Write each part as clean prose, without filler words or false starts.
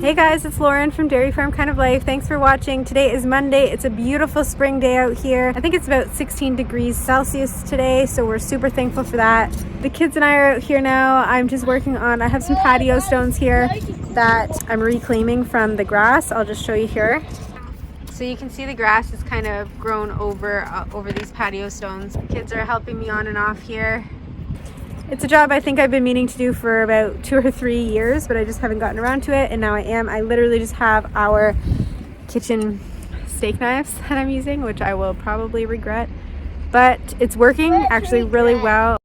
Hey guys, it's Lauren from Dairy Farm Kind of Life. Thanks for watching. Today is Monday. It's a beautiful spring day out here. I think it's about 16 degrees Celsius today, so we're super thankful for that. The kids and I are out here now. I'm just working on, I have some patio stones here that I'm reclaiming from the grass. I'll just show you here. So you can see the grass is kind of grown over these patio stones. The kids are helping me on and off here. It's a job I think I've been meaning to do for about 2 or 3 years, but I just haven't gotten around to it, and now I am. I literally just have our kitchen steak knives that I'm using, which I will probably regret, but it's working actually really well.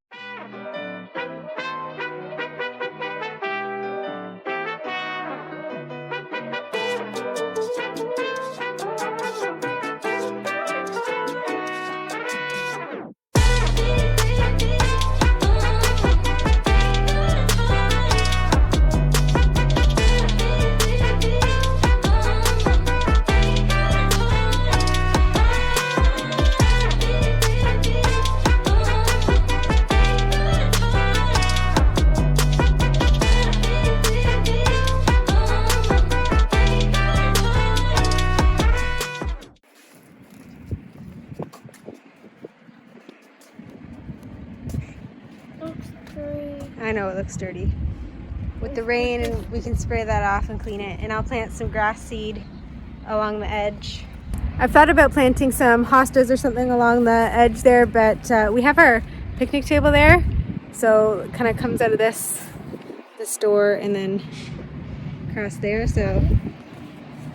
I know it looks dirty. With the rain, and we can spray that off and clean it. And I'll plant some grass seed along the edge. I've thought about planting some hostas or something along the edge there, but we have our picnic table there. So it kind of comes out of this door and then across there. So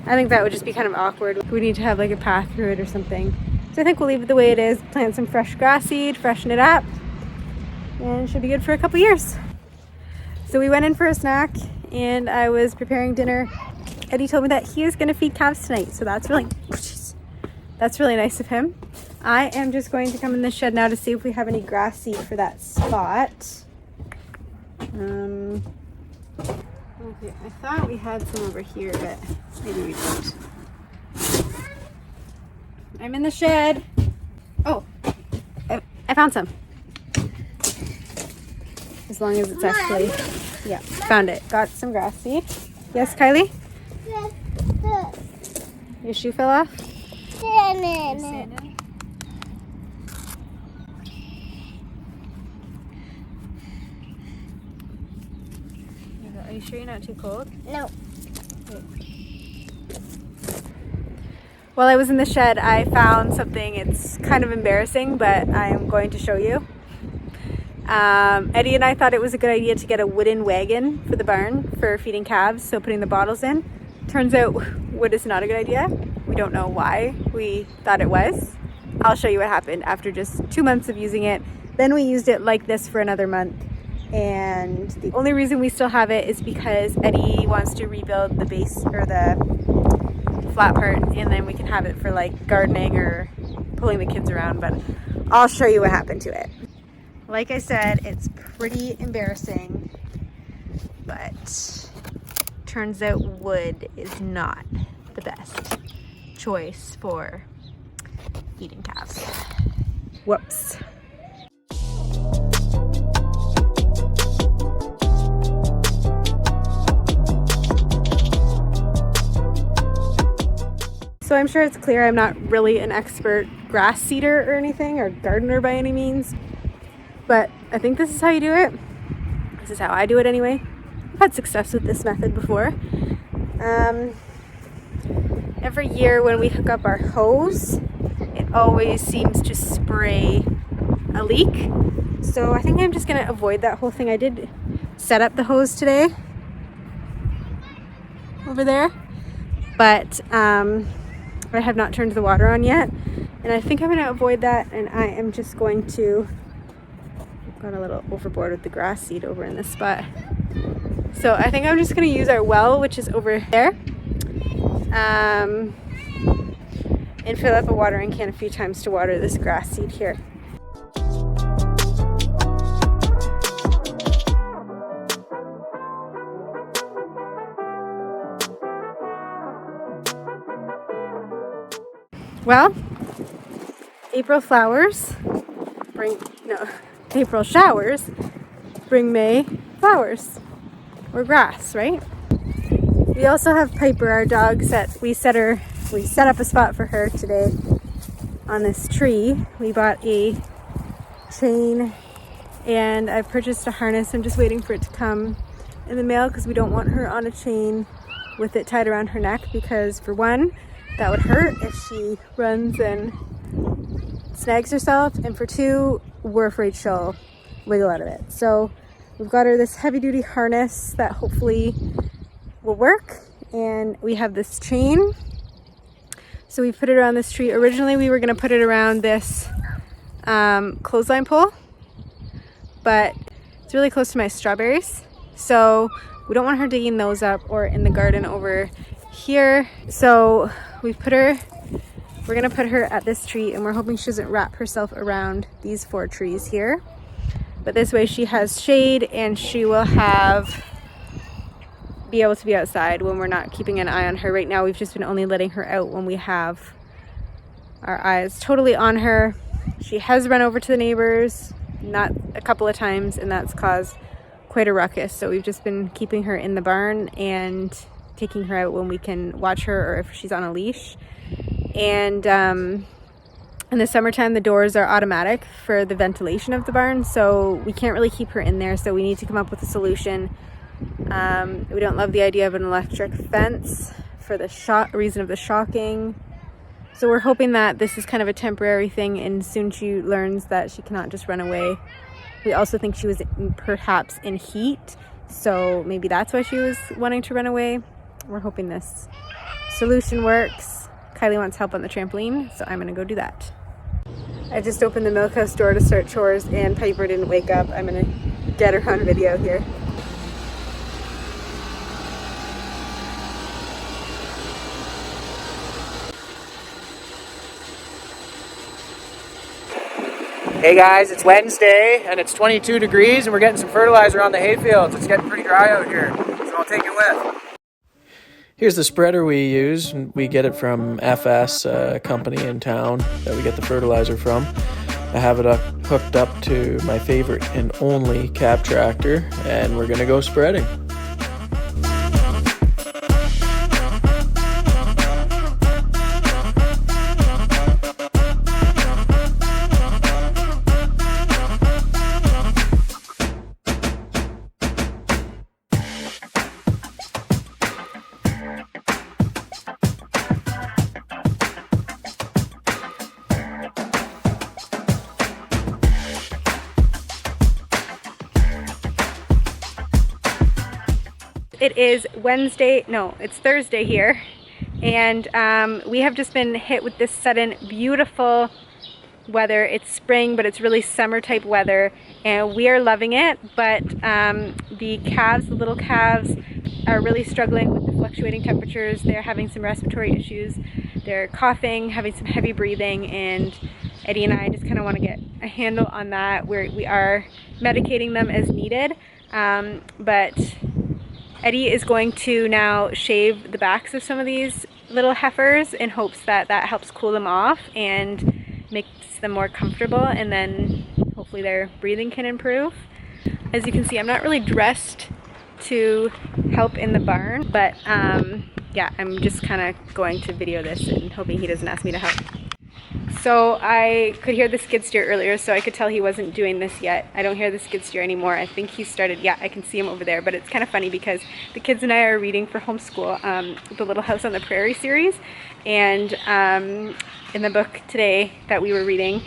I think that would just be kind of awkward. We need to have like a path through it or something. So I think we'll leave it the way it is. Plant some fresh grass seed, freshen it up, and it should be good for a couple years. So we went in for a snack and I was preparing dinner. Eddie told me that he is going to feed calves tonight, so that's really nice of him. I am just going to come in the shed now to see if we have any grass seed for that spot. Okay, I thought we had some over here, but maybe we don't. I'm in the shed. Oh, I found some. As long as it's actually, yeah, found it. Got some grass seed. Yes, Kylie? Your shoe fell off? Are you sure you're not too cold? No. While I was in the shed, I found something. It's kind of embarrassing, but I am going to show you. Eddie and I thought it was a good idea to get a wooden wagon for the barn for feeding calves, so putting the bottles in. Turns out wood is not a good idea. We don't know why we thought it was. I'll show you what happened after just 2 months of using it. Then we used it like this for another month, and the only reason we still have it is because Eddie wants to rebuild the base or the flat part, and then we can have it for like gardening or pulling the kids around, but I'll show you what happened to it. Like I said, it's pretty embarrassing, but turns out wood is not the best choice for feeding calves. Whoops. So I'm sure it's clear I'm not really an expert grass seeder or anything, or gardener by any means. But I think this is how you do it. This is how I do it anyway. I've had success with this method before. Every year when we hook up our hose, it always seems to spray a leak. So I think I'm just going to avoid that whole thing. I did set up the hose today over there, but I have not turned the water on yet. And I think I'm going to avoid that, and I am just going to... Got a little overboard with the grass seed over in this spot. So I think I'm just going to use our well, which is over there, and fill up a watering can a few times to water this grass seed here. Well, April showers bring May flowers, or grass, right? We also have Piper, our dog. We set up a spot for her today on this tree. We bought a chain and I purchased a harness. I'm just waiting for it to come in the mail because we don't want her on a chain with it tied around her neck, because for one, that would hurt if she runs and snags herself, and for two, we're afraid she'll wiggle out of it. So we've got her this heavy duty harness that hopefully will work, and we have this chain. So we put it around this tree. Originally we were going to put it around this clothesline pole, but it's really close to my strawberries, so we don't want her digging those up, or in the garden over here. So we're gonna put her at this tree, and we're hoping she doesn't wrap herself around these 4 trees here. But this way she has shade, and she will be able to be outside when we're not keeping an eye on her. Right now we've just been only letting her out when we have our eyes totally on her. She has run over to the neighbors, not a couple of times, and that's caused quite a ruckus. So we've just been keeping her in the barn and taking her out when we can watch her, or if she's on a leash. And in the summertime, the doors are automatic for the ventilation of the barn, so we can't really keep her in there, so we need to come up with a solution. We don't love the idea of an electric fence for the reason of the shocking. So we're hoping that this is kind of a temporary thing, and soon she learns that she cannot just run away. We also think she was perhaps in heat, so maybe that's why she was wanting to run away. We're hoping this solution works. Kylie wants help on the trampoline, so I'm gonna go do that. I just opened the milk house door to start chores, and Piper didn't wake up. I'm gonna get her on video here. Hey guys, it's Wednesday and it's 22 degrees and we're getting some fertilizer on the hay fields. It's getting pretty dry out here, so I'll take it with. Here's the spreader we use. We get it from FS, a company in town that we get the fertilizer from. I have it hooked up to my favorite and only cab tractor, and we're gonna go spreading. It is it's Thursday here, and we have just been hit with this sudden beautiful weather. It's spring, but it's really summer type weather, and we are loving it. But the little calves are really struggling with the fluctuating temperatures. They're having some respiratory issues. They're coughing, having some heavy breathing, and Eddie and I just kind of want to get a handle on that. We are medicating them as needed, but Eddie is going to now shave the backs of some of these little heifers in hopes that that helps cool them off and makes them more comfortable, and then hopefully their breathing can improve. As you can see, I'm not really dressed to help in the barn, but yeah, I'm just kind of going to video this and hoping he doesn't ask me to help. So I could hear the skid steer earlier, so I could tell he wasn't doing this yet. I don't hear the skid steer anymore. I think he started, yeah, I can see him over there, but it's kind of funny because the kids and I are reading for homeschool the Little House on the Prairie series, and in the book today that we were reading,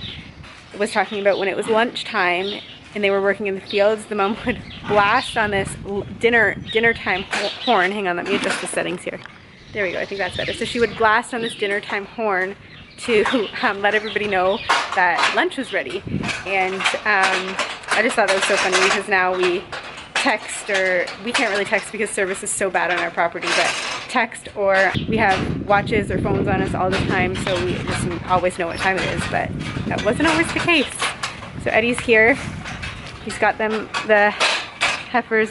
it was talking about when it was lunchtime and they were working in the fields, the mom would blast on this dinner time horn. Hang on, let me adjust the settings here. There we go, I think that's better. So she would blast on this dinner time horn to let everybody know that lunch was ready. And I just thought that was so funny because now we text, or we can't really text because service is so bad on our property, but text, or we have watches or phones on us all the time, so we just always know what time it is, but that wasn't always the case. So Eddie's here. He's got them, the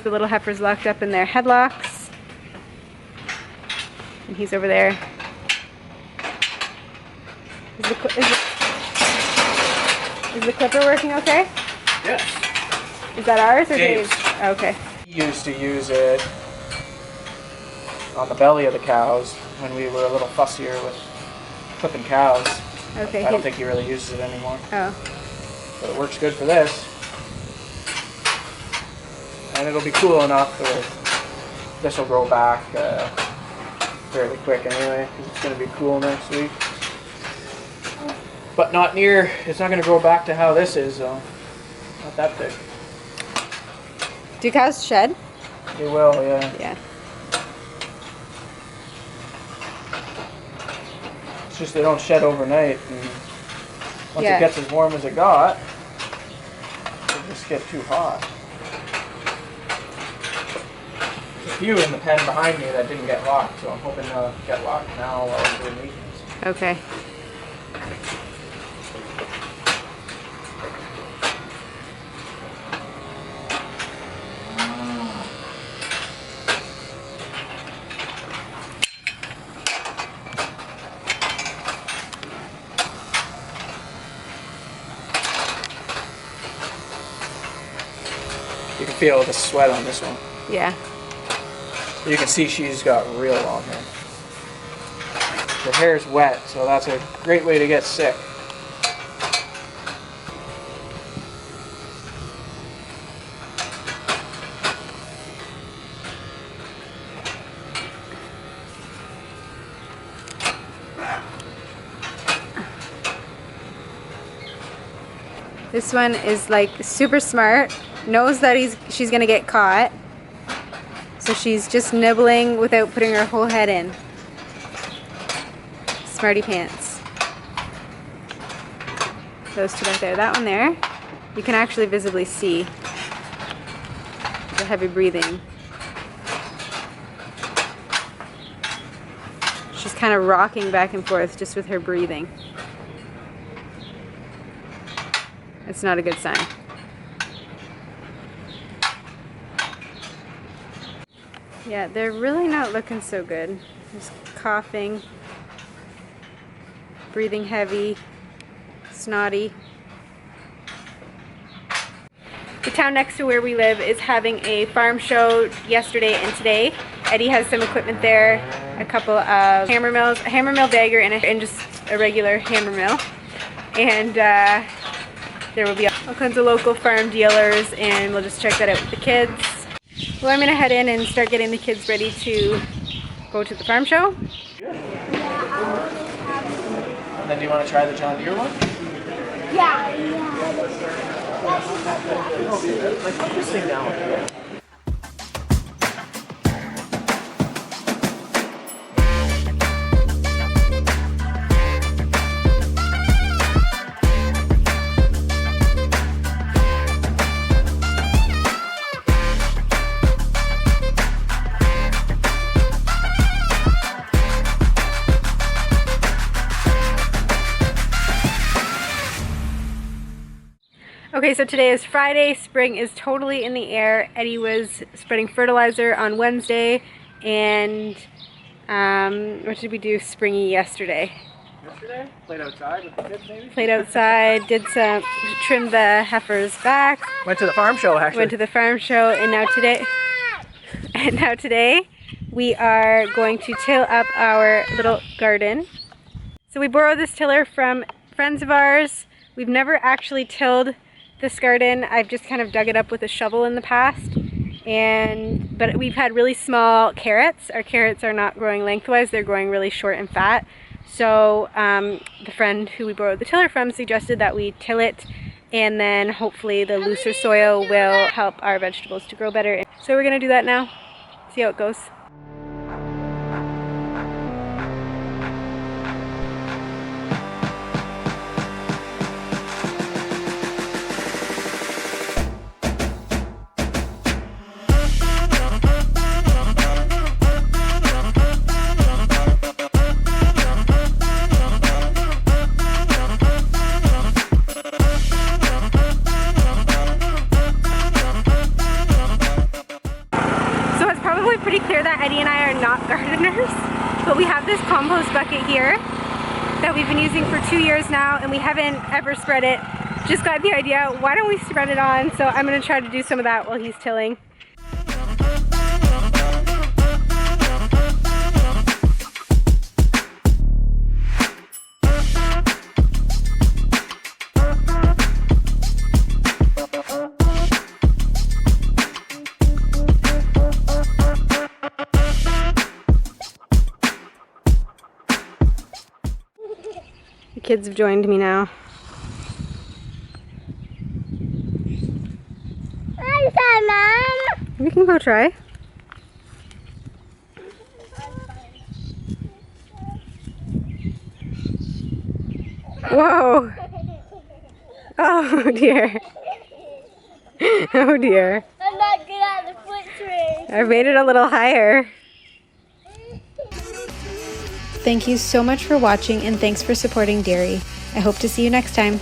little heifers locked up in their headlocks, and he's over there. Is the clipper working okay? Yes. Is that ours or Dave's? Okay. He used to use it. on the belly of the cows when we were a little fussier with clipping cows. Okay. I don't think he really uses it anymore. Oh. But it works good for this. And it'll be cool enough that this will grow back fairly quick anyway, because it's going to be cool next week. But not near, it's not going to grow back to how this is, though. Not that thick. Do cows shed? They will, yeah. Yeah. It's just they don't shed overnight, and once Yeah. it gets as warm as it got, it'll just get too hot. There's a few in the pen behind me that didn't get locked, so I'm hoping they'll get locked now while I'm doing meetings. Okay. You can feel the sweat on this one. Yeah. You can see she's got real long hair. The hair's wet, so that's a great way to get sick. This one is like super smart, knows that she's gonna get caught. So she's just nibbling without putting her whole head in. Smarty pants. Those two right there. That one there, you can actually visibly see the heavy breathing. She's kind of rocking back and forth just with her breathing. It's not a good sign. Yeah, they're really not looking so good. Just coughing, breathing heavy, snotty. The town next to where we live is having a farm show yesterday and today. Eddie has some equipment there, a couple of hammer mills, a hammer mill bagger and just a regular hammer mill. And there will be all kinds of local farm dealers, and we'll just check that out with the kids. Well, I'm gonna head in and start getting the kids ready to go to the farm show. And then do you want to try the John Deere one? Yeah. Like, put this thing down. Okay, so today is Friday. Spring is totally in the air. Eddie was spreading fertilizer on Wednesday, and what did we do springy yesterday? Yesterday? Played outside with the kids maybe? Played outside, trimmed the heifers back. Went to the farm show actually. Went to the farm show, and now today we are going to till up our little garden. So we borrowed this tiller from friends of ours. We've never actually tilled this garden. I've just kind of dug it up with a shovel in the past, but we've had really small carrots. Our carrots are not growing lengthwise, they're growing really short and fat. So the friend who we borrowed the tiller from suggested that we till it, and then hopefully the looser soil will help our vegetables to grow better. So we're gonna do that now, see how it goes. Pretty clear that Eddie and I are not gardeners, but we have this compost bucket here that we've been using for 2 years now, and we haven't ever spread it. Just got the idea, why don't we spread it on? So I'm going to try to do some of that while he's tilling. kids have joined me now. I'm sorry, Mom. We can go try. Whoa. Oh dear. Oh dear. I'm not good at the foot trick. I've made it a little higher. Thank you so much for watching and thanks for supporting dairy. I hope to see you next time.